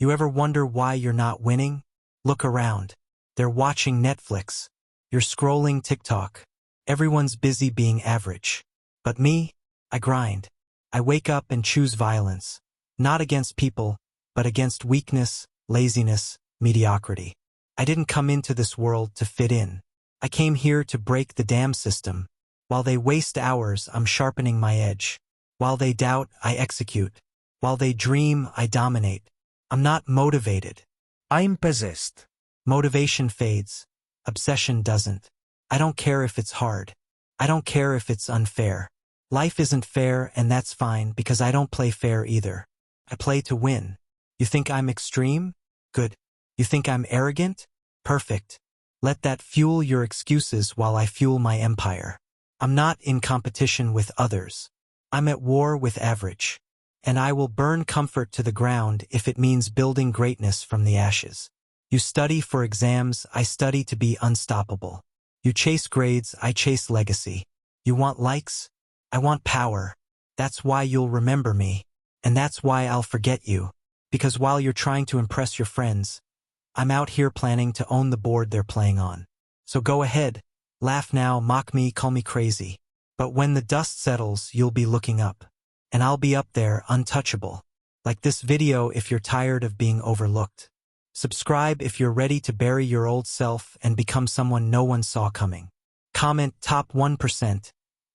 You ever wonder why you're not winning? Look around. They're watching Netflix. You're scrolling TikTok. Everyone's busy being average. But me? I grind. I wake up and choose violence. Not against people, but against weakness, laziness, mediocrity. I didn't come into this world to fit in. I came here to break the damn system. While they waste hours, I'm sharpening my edge. While they doubt, I execute. While they dream, I dominate. I'm not motivated. I'm possessed. Motivation fades. Obsession doesn't. I don't care if it's hard. I don't care if it's unfair. Life isn't fair, and that's fine because I don't play fair either. I play to win. You think I'm extreme? Good. You think I'm arrogant? Perfect. Let that fuel your excuses while I fuel my empire. I'm not in competition with others. I'm at war with average. And I will burn comfort to the ground if it means building greatness from the ashes. You study for exams, I study to be unstoppable. You chase grades, I chase legacy. You want likes? I want power. That's why you'll remember me. And that's why I'll forget you. Because while you're trying to impress your friends, I'm out here planning to own the board they're playing on. So go ahead, laugh now, mock me, call me crazy. But when the dust settles, you'll be looking up. And I'll be up there, untouchable. Like this video if you're tired of being overlooked. Subscribe if you're ready to bury your old self and become someone no one saw coming. Comment top 1%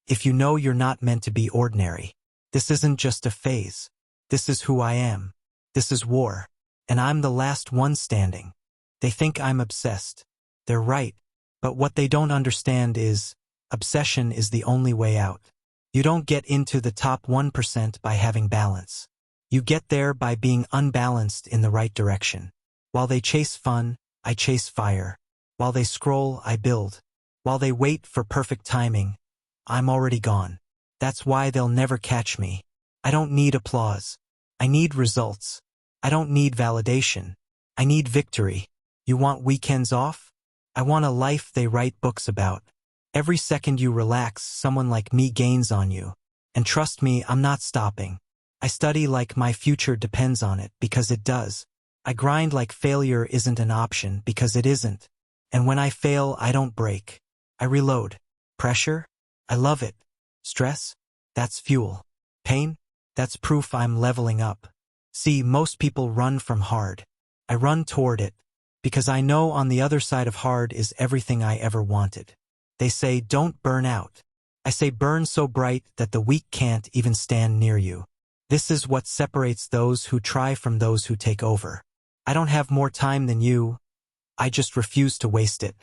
if you know you're not meant to be ordinary. This isn't just a phase. This is who I am. This is war. And I'm the last one standing. They think I'm obsessed. They're right. But what they don't understand is, obsession is the only way out. You don't get into the top 1% by having balance. You get there by being unbalanced in the right direction. While they chase fun, I chase fire. While they scroll, I build. While they wait for perfect timing, I'm already gone. That's why they'll never catch me. I don't need applause. I need results. I don't need validation. I need victory. You want weekends off? I want a life they write books about. Every second you relax, someone like me gains on you. And trust me, I'm not stopping. I study like my future depends on it, because it does. I grind like failure isn't an option, because it isn't. And when I fail, I don't break. I reload. Pressure? I love it. Stress? That's fuel. Pain? That's proof I'm leveling up. See, most people run from hard. I run toward it, because I know on the other side of hard is everything I ever wanted. They say, don't burn out. I say, burn so bright that the weak can't even stand near you. This is what separates those who try from those who take over. I don't have more time than you. I just refuse to waste it.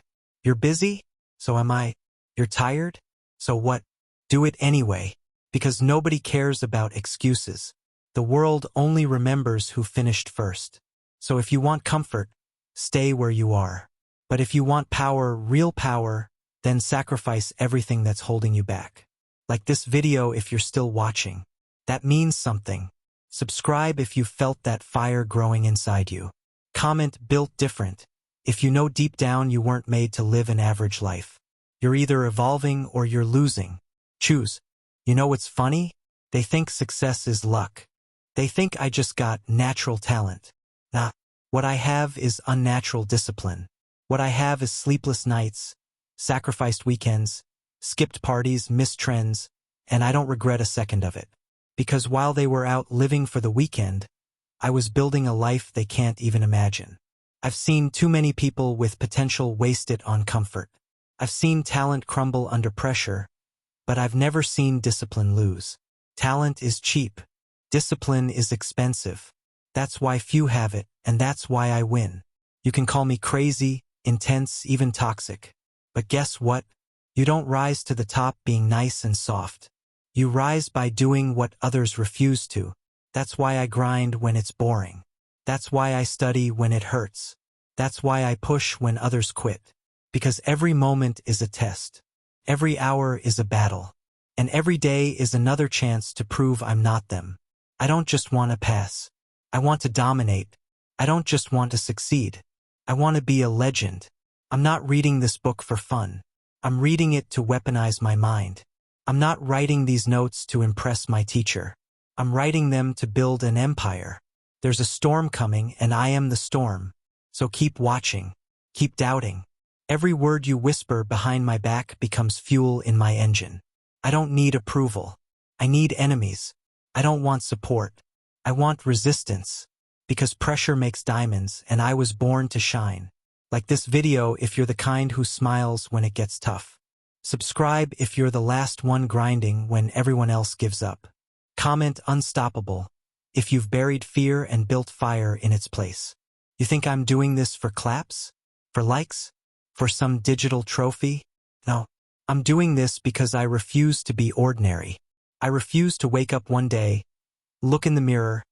You're busy? So am I. You're tired? So what? Do it anyway. Because nobody cares about excuses. The world only remembers who finished first. So if you want comfort, stay where you are. But if you want power, real power, then sacrifice everything that's holding you back. Like this video if you're still watching. That means something. Subscribe if you felt that fire growing inside you. Comment built different if you know deep down you weren't made to live an average life. You're either evolving or you're losing. Choose. You know what's funny? They think success is luck. They think I just got natural talent. Nah, what I have is unnatural discipline. What I have is sleepless nights, sacrificed weekends, skipped parties, missed trends, and I don't regret a second of it. Because while they were out living for the weekend, I was building a life they can't even imagine. I've seen too many people with potential wasted on comfort. I've seen talent crumble under pressure, but I've never seen discipline lose. Talent is cheap. Discipline is expensive. That's why few have it, and that's why I win. You can call me crazy, intense, even toxic. But guess what? You don't rise to the top being nice and soft. You rise by doing what others refuse to. That's why I grind when it's boring. That's why I study when it hurts. That's why I push when others quit. Because every moment is a test. Every hour is a battle. And every day is another chance to prove I'm not them. I don't just want to pass. I want to dominate. I don't just want to succeed. I want to be a legend. I'm not reading this book for fun. I'm reading it to weaponize my mind. I'm not writing these notes to impress my teacher. I'm writing them to build an empire. There's a storm coming and I am the storm. So keep watching. Keep doubting. Every word you whisper behind my back becomes fuel in my engine. I don't need approval. I need enemies. I don't want support. I want resistance. Because pressure makes diamonds and I was born to shine. Like this video if you're the kind who smiles when it gets tough. Subscribe if you're the last one grinding when everyone else gives up. Comment unstoppable if you've buried fear and built fire in its place. You think I'm doing this for claps? For likes? For some digital trophy? No. I'm doing this because I refuse to be ordinary. I refuse to wake up one day, look in the mirror,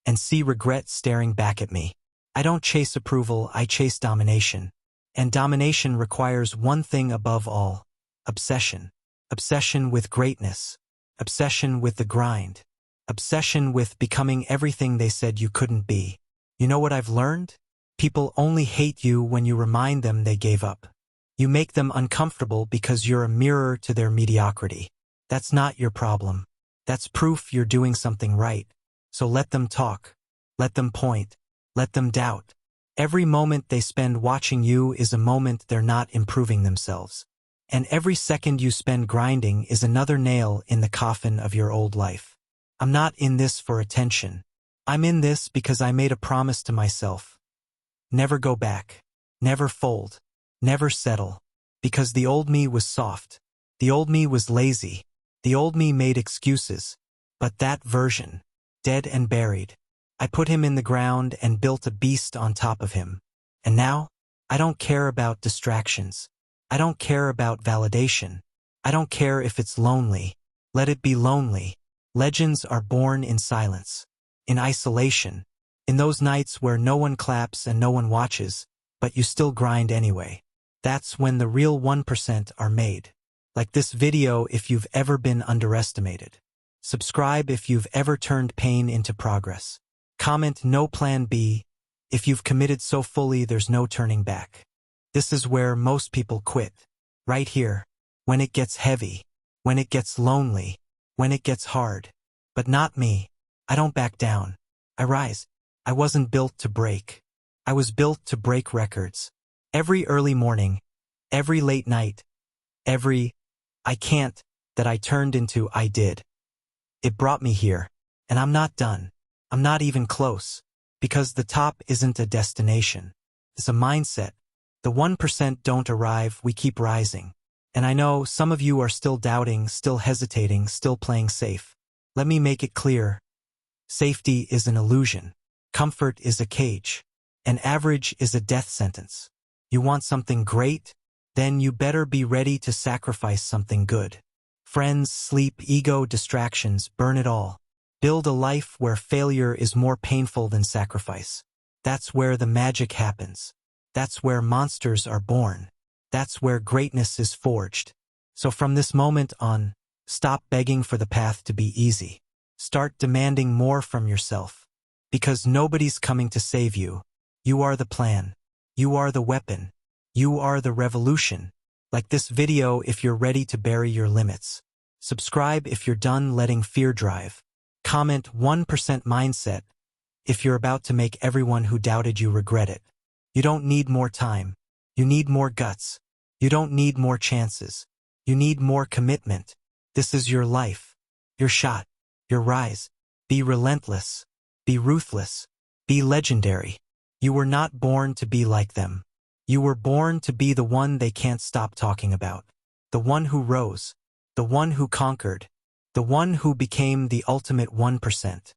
and see regret staring back at me. I don't chase approval, I chase domination. And domination requires one thing above all: obsession. Obsession with greatness. Obsession with the grind. Obsession with becoming everything they said you couldn't be. You know what I've learned? People only hate you when you remind them they gave up. You make them uncomfortable because you're a mirror to their mediocrity. That's not your problem. That's proof you're doing something right. So let them talk. Let them point. Let them doubt. Every moment they spend watching you is a moment they're not improving themselves. And every second you spend grinding is another nail in the coffin of your old life. I'm not in this for attention. I'm in this because I made a promise to myself. Never go back. Never fold. Never settle. Because the old me was soft. The old me was lazy. The old me made excuses. But that version, dead and buried. I put him in the ground and built a beast on top of him. And now, I don't care about distractions. I don't care about validation. I don't care if it's lonely. Let it be lonely. Legends are born in silence. In isolation. In those nights where no one claps and no one watches, but you still grind anyway. That's when the real 1% are made. Like this video if you've ever been underestimated. Subscribe if you've ever turned pain into progress. Comment no plan B if you've committed so fully there's no turning back. This is where most people quit. Right here. When it gets heavy. When it gets lonely. When it gets hard. But not me. I don't back down. I rise. I wasn't built to break. I was built to break records. Every early morning. Every late night. Every I can't that I turned into I did. It brought me here. And I'm not done. I'm not even close. Because the top isn't a destination. It's a mindset. The 1% don't arrive, we keep rising. And I know some of you are still doubting, still hesitating, still playing safe. Let me make it clear. Safety is an illusion. Comfort is a cage. And average is a death sentence. You want something great? Then you better be ready to sacrifice something good. Friends, sleep, ego, distractions, burn it all. Build a life where failure is more painful than sacrifice. That's where the magic happens. That's where monsters are born. That's where greatness is forged. So from this moment on, stop begging for the path to be easy. Start demanding more from yourself. Because nobody's coming to save you. You are the plan. You are the weapon. You are the revolution. Like this video if you're ready to bury your limits. Subscribe if you're done letting fear drive. Comment 1% mindset if you're about to make everyone who doubted you regret it. You don't need more time. You need more guts. You don't need more chances. You need more commitment. This is your life. Your shot. Your rise. Be relentless. Be ruthless. Be legendary. You were not born to be like them. You were born to be the one they can't stop talking about. The one who rose. The one who conquered. The one who became the ultimate 1%.